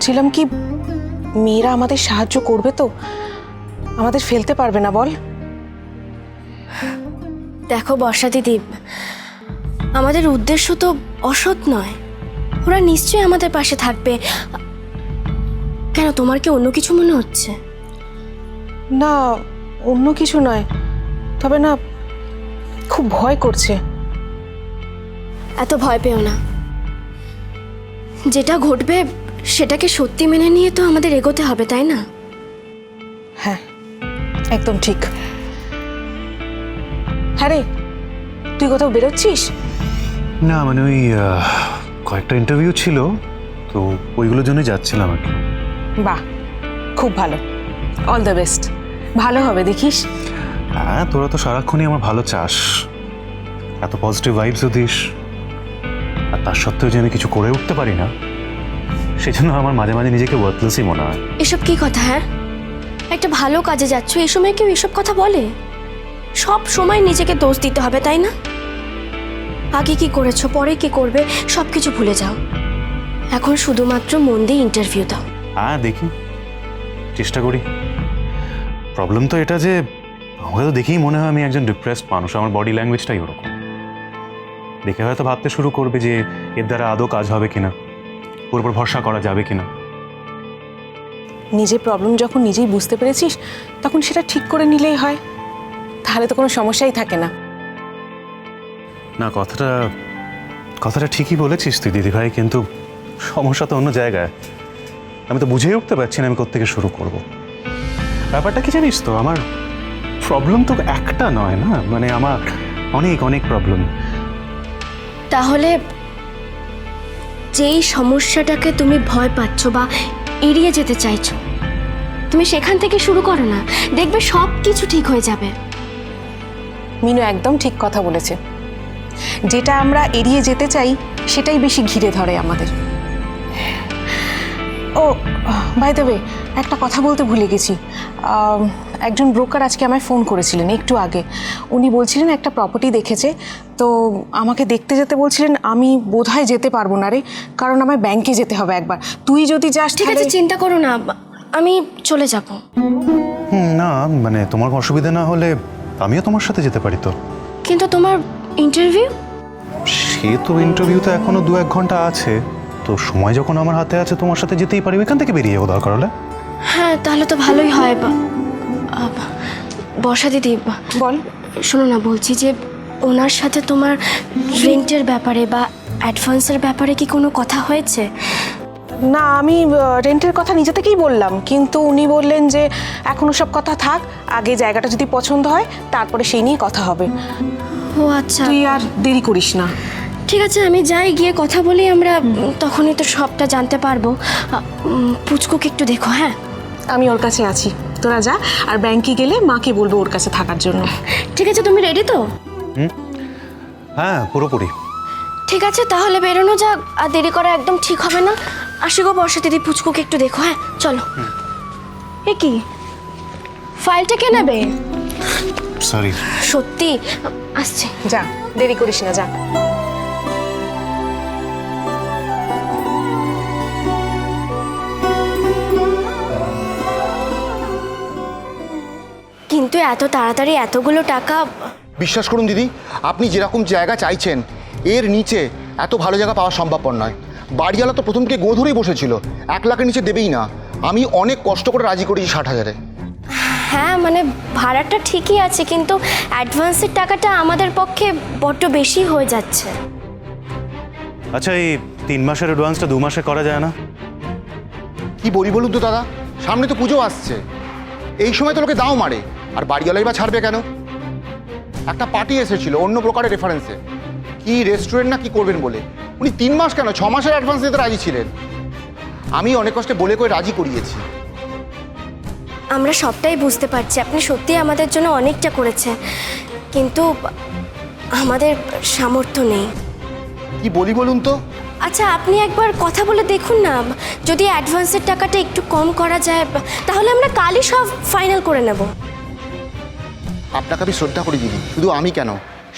বলছিলাম কি, মেয়েরা আমাদের সাহায্য করবে তো? আমাদের ফেলতে পারবে না বল? দেখো বর্ষা দিদি, আমাদের উদ্দেশ্য তো অসৎ নয়। ওরা নিশ্চয়ই আমাদের পাশে থাকবে। কেন, তোমার কি অন্য কিছু মনে হচ্ছে? না, অন্য কিছু নয়, তবে না খুব ভয় করছে। এত ভয় পেও না। যেটা ঘটবে সেটাকে সত্যি মেনে নিয়ে তো আমাদের এগোতে হবে, তাই না? হ্যাঁ, একদম ঠিক। হ্যাঁ রে, তুই কোথাও বেরোচ্ছিস? না মানে ওই কয়েকটা ইন্টারভিউ ছিল, তো ওইগুলোর জন্য যাচ্ছিলাম আর কি। বাহ, খুব ভালো। All the best. ভালো হবে দেখিস। হ্যাঁ, তোরা তো সারাক্ষণই আমার ভালো চাস, এত পজিটিভ ভাইবসও দিস, আর তার সত্ত্বেও যে আমি কিছু করে উঠতে পারি না, সেজন্য আমার মাঝে মাঝে নিজেকে ওয়ার্থলেসই মনে হয়। এসব কি কথা? হ্যাঁ, একটা ভালো কাজে যাচ্ছ, এই সময় কেউ এসব কথা বলে? সব সময় নিজেকে দোষ দিতে হবে, তাই না? আগে কি করেছো, পরে কি করবে, সব কিছু ভুলে যাও। এখন শুধুমাত্র মন দিয়ে ইন্টারভিউ দাও। হ্যাঁ, দেখি, চেষ্টা করি। প্রবলেম তো এটা যে আমাকে তো দেখেই মনে হয় আমি একজন ডিপ্রেসড মানুষ। আমার বডি ল্যাঙ্গুয়েজটাই ওরকম। দেখে হয়তো ভাবতে শুরু করবে যে এর দ্বারা আদৌ কাজ হবে কিনা, ওর উপর ভরসা করা যাবে কিনা। নিজের প্রবলেম যখন নিজেই বুঝতে পেরেছিস, তখন সেটা ঠিক করে নিলেই হয়, তাহলে তো কোনো সমস্যাই থাকে না। না, কথাটা ঠিকই বলেছিস তুই দিদিভাই, কিন্তু সমস্যা তো অন্য জায়গায়। আমি তো বুঝেই উঠতে পারছি না আমি কোত্থেকে শুরু করব। ব্যাপারটা কি জানিস তো, আমার প্রবলেম তো একটা নয় না, মানে আমার অনেক অনেক প্রবলেম। তাহলে যেই সমস্যাটাকে তুমি ভয় পাচ্ছ বা এড়িয়ে যেতে চাইছো, তুমি সেখান থেকে শুরু করো না, দেখবে সব কিছু ঠিক হয়ে যাবে। মিনু একদম ঠিক কথা বলেছে। যেটা আমরা এড়িয়ে যেতে চাই সেটাই বেশি ঘিরে ধরে আমাদের। ও বাই দ্য ওয়ে, একটা কথা বলতে ভুলে গেছি। একজন ব্রোকার আজকে আমায় ফোন করেছিলেন একটু আগে। উনি বলছিলেন একটা প্রপার্টি দেখেছে, তো আমাকে দেখতে যেতে বলছিলেন। আমি বোধহয় যেতে পারবো না রে, কারণ আমার ব্যাংকে যেতে হবে একবার। তুই যদি যাস ঠিক আছে, চিন্তা করো না, আমি চলে যাব। না মানে তোমার অসুবিধা না হলে আমিও তোমার সাথে যেতে পারি তো। কিন্তু তোমার ইন্টারভিউ? সে তো ইন্টারভিউতে এখনো 2-1 ঘন্টা আছে, তো সময় যখন আমার হাতে আছে তোমার সাথে যেতেই পারি। এখান থেকে বেরিয়ে যাবো দরকার হলে। হ্যাঁ, তাহলে তো ভালোই হয়। বর্ষা দিদি, বল। শোনো না, বলছি যে ওনার সাথে তোমার রেন্টের ব্যাপারে বা অ্যাডভান্সের ব্যাপারে কি কোনো কথা হয়েছে? না, আমি রেন্টের কথা নিজে থেকেই বললাম, কিন্তু উনি বললেন যে এখন সব কথা থাক, আগে জায়গাটা যদি পছন্দ হয় তারপরে সেই নিয়ে কথা হবে। ও আচ্ছা, তুই আর দেরি করিস না। ঠিক আছে, আমি যাই, গিয়ে কথা বলি আমরা, তখনই তো সবটা জানতে পারবো। পুচকুকে একটু দেখো। হ্যাঁ, আমি ওর কাছে আছি, তোরা যা। আর ব্যাংকে গেলে মাকে বলবো ওর কাছে থাকার জন্য। ঠিক আছে, তুমি রেডি তো? হ্যাঁ, পুরোপুরি। ঠিক আছে, তাহলে বেরোনো যাক, আর দেরি করা একদম ঠিক হবে না। আসি গো বর্ষা দিদি, পুচকুকে একটু দেখো। হ্যাঁ, চলো। এ কি, ফাইলটা কে নেবে? সরি। সত্যি, আসছে। যা, দেরি করিস না, যা। কিন্তু এত তাড়াতাড়ি এতগুলো টাকা? বিশ্বাস করুন দিদি, আপনি যেরকম জায়গা চাইছেন এর নিচে এত ভালো জায়গা পাওয়া সম্ভবপর নয়। বাড়িওয়ালা তো প্রথম থেকে গো ধরেই বসেছিল, 1 লাখের নিচে দেবেই না। আমি অনেক কষ্ট করে রাজি করেছি 60,000-এ। হ্যাঁ, মানে ভাড়াটা ঠিকই আছে, কিন্তু অ্যাডভান্সের টাকাটা আমাদের পক্ষে বড্ড বেশি হয়ে যাচ্ছে। আচ্ছা, এই 3 মাসের অ্যাডভান্সটা 2 মাসে করা যায় না? কি বলি বলুন তো দাদা, সামনে তো পুজো আসছে, এই সময় তো লোকে দাও মারে, আর বাড়িওয়ালাই বা ছাড়বে কেন? একটা পার্টি এসেছিল অন্য প্রকারের রেফারেন্সে, কি রেস্টুরেন্ট না কি করবেন বলে, উনি 3 মাস কেন 6 মাসের অ্যাডভান্স দিতে রাজি ছিলেন। আমি অনেক কষ্টে বলে করে রাজি করিয়েছি। আমরা সবটাই বুঝতে পারছি, আপনি সত্যিই আমাদের জন্য অনেকটা করেছেন, কিন্তু আমাদের সামর্থ্য নেই। কি বলি বলুন তো? আচ্ছা, আপনি একবার কথা বলে দেখুন না, যদি অ্যাডভান্সের টাকাটা একটু কম করা যায় তাহলে আমরা কালই সব ফাইনাল করে নেব। আপনাকে আমি শ্রদ্ধা করি দিদি, শুধু আমি কেন,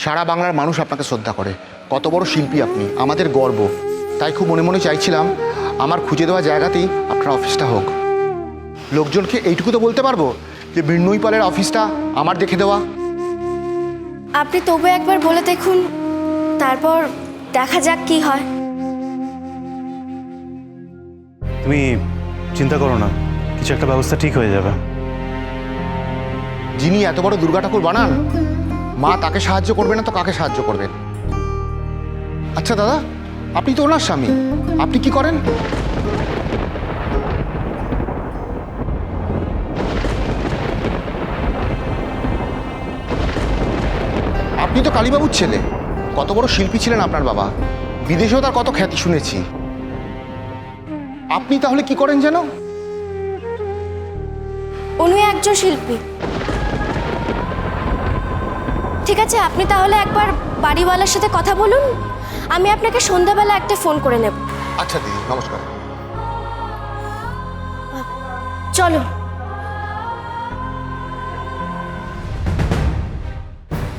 সারা বাংলার মানুষ আপনাকে শ্রদ্ধা করে। কত বড় শিল্পী আপনি, আমাদের গর্ব। তাই খুব মনে মনে চাইছিলাম আমার খুঁজে দেওয়া জায়গাতেই আপনার অফিসটা হোক। লোকজনকে এইটুকু তো বলতে পারবো যে মৃন্ময়ী পালের অফিসটা আমার দেখে দেওয়া। আপনি তবু একবার বলে দেখুন, তারপর দেখা যাক কি হয়। তুমি চিন্তা করো না, কিছু একটা ব্যবস্থা ঠিক হয়ে যাবে। যিনি এত বড় দুর্গা ঠাকুর বানান, মা তাকে সাহায্য করবে না তো কাকে সাহায্য করবেন? আচ্ছা দাদা, আপনি তো ওনার স্বামী, আপনি কি করেন? আপনি তো কালীবাবুর ছেলে, কত বড় শিল্পী ছিলেন আপনার বাবা, বিদেশেও তার কত খ্যাতি শুনেছি। আপনি তাহলে কি করেন যেন? উনি একজন শিল্পী। ঠিক আছে, আপনি তাহলে একবার বাড়িওয়ালার সাথে কথা বলুন, আমি আপনাকে সন্ধ্যাবেলা একটা ফোন করে নেব। আচ্ছা দিদি, নমস্কার। চলো।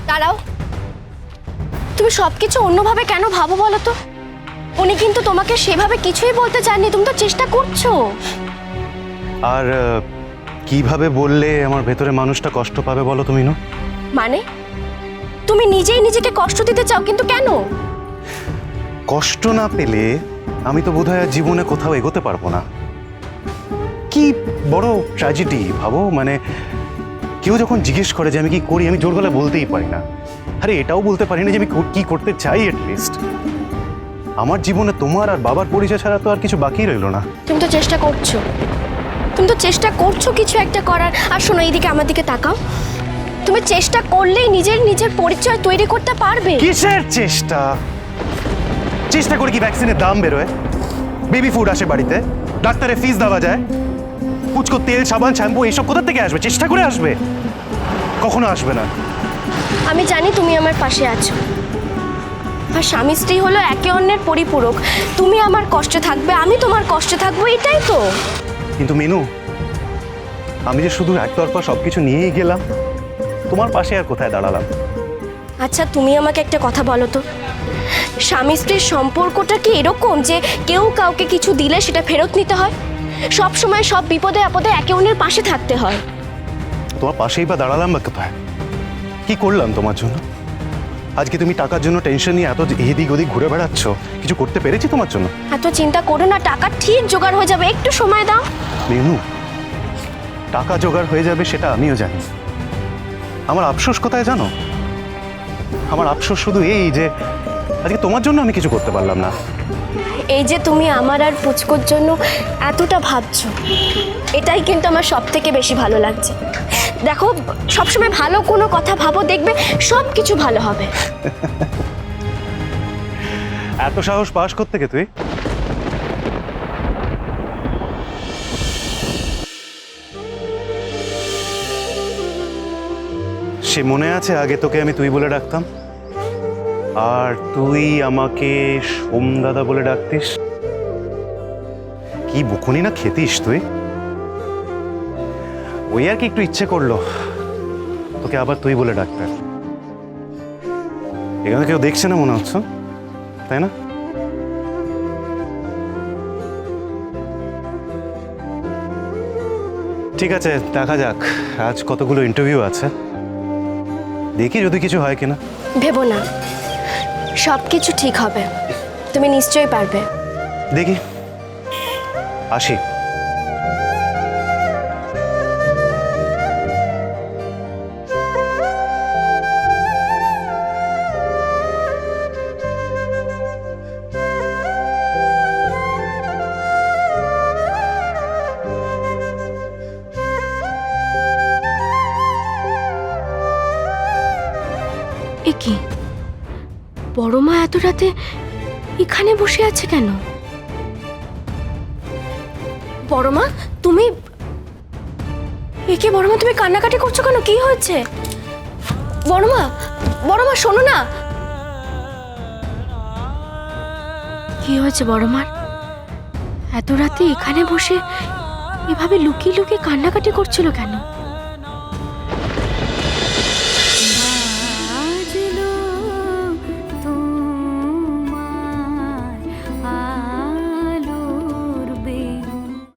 দাঁড়াও, তুমি সবকিছু অন্যভাবে কেন ভাবো বলো তো? উনি কিন্তু তোমাকে সেভাবে কিছুই বলতে চাননি, তুমি তো চেষ্টা করছো। আর কিভাবে বললে আমার ভেতরে মানুষটা কষ্ট পাবে বলো তুমি? না মানে তুমি নিজেই নিজেকে কষ্ট দিতে চাও, কিন্তু কেন? কষ্ট না পেলে আমি তো বোধহয় আর জীবনে কোথাও এগোতে পারবো না। কি বড় ট্র্যাজেডি ভাবো, মানে কেউ যখন জিজ্ঞেস করে যে আমি কি করি, আমি জোর গলায় বলতেই পারি না। আরে এটাও বলতে পারি না যে আমি কি করতে চাই। অ্যাটলিস্ট আমার জীবনে তোমার আর বাবার পরিচয় ছাড়া তো আর কিছু বাকি রইলো না। তুমি তো চেষ্টা করছো, কিছু একটা করার। আর শোনো, এইদিকে আমার দিকে তাকাও। তুমি চেষ্টা করলেই নিজের পরিচয় তৈরি করতে পারবে। কিসের চেষ্টা? চেষ্টা করে কি ভ্যাকসিনের দাম বেরোয়? বেবি ফুড আসে বাড়িতে, ডাক্তারের ফিস দেওয়া যায়, পুচকো তেল সাবান শ্যাম্পু এইসব কোথা থেকে আসবে? চেষ্টা করে আসবে? কখনো আসবে না। আমি জানি তুমি আমার পাশে আছো, আর স্বামী স্ত্রী হলো একে অন্যের পরিপূরক। তুমি আমার কষ্টে থাকবে, আমি তোমার কষ্টে থাকবো, এটাই তো। কিন্তু মিনু, আমি যে শুধু একতরফা সবকিছু নিয়েই গেলাম, তোমার পাশে আর কোথায় দাঁড়ালাম? আচ্ছা, তুমি আমাকে একটা কথা বলো তো, স্বামী স্ত্রীর সম্পর্কটা কি এরকম যে কেউ কাউকে কিছু দিলে সেটা ফেরত নিতে হয়? সব সময় সব বিপদে আপদে একে অন্যের পাশে থাকতে হয়। তোমার পাশেই বা দাঁড়ালাম বা কোথায়? কি করলাম তোমার জন্য? আজকে তুমি টাকার জন্য টেনশন নিয়ে এত এদিক ওদিক ঘুরে বেড়াচ্ছ, কিছু করতে পেরেছি তোমার জন্য? এত চিন্তা করো না, টাকা ঠিক জোগাড় হয়ে যাবে, একটু সময় দাও। মিনু, টাকা জোগাড় হয়ে যাবে সেটা আমিও জানি। আমার আফসোস কোথায় জানো? আমার আফসোস শুধু এই যে আজকে তোমার জন্য আমি কিছু করতে পারলাম না। এই যে তুমি আমার আর পুচকোর জন্য এতটা ভাবছো, এটাই কিন্তু আমার সব থেকে বেশি ভালো লাগছে। দেখো, সবসময় ভালো কোনো কথা ভাবো, দেখবে সব কিছু ভালো হবে। এত সাহস পাস করতে কে তুই? সে মনে আছে আগে তোকে আমি তুই বলে ডাকতাম, আর তুই আমাকে সোমদাদা বলে ডাকতিস? কি বকুনি না খেতিস তুই! ওই আর কি একটু ইচ্ছে করলো তোকে আবার তুই বলে ডাকতে। এখানে কেউ দেখছে না মনে হচ্ছে, তাই না? ঠিক আছে, দেখা যাক। আজ কতগুলো ইন্টারভিউ আছে, দেখি যদি কিছু হয় কিনা। ভেবো না, সব কিছু ঠিক হবে, তুমি নিশ্চয়ই পারবে। দেখি, আসি। এ কি, বড় মা এত রাতে এখানে বসে আছে কেন? বড় মা, তুমি একে? বড় মা, তুমি কান্নাকাটি করছো কেন? কি হয়েছে? বড় মা, শোনো না। কি হয়েছে বড় মার? এত রাতে এখানে বসে এভাবে লুকিয়ে লুকিয়ে কান্নাকাটি করছিল কেন?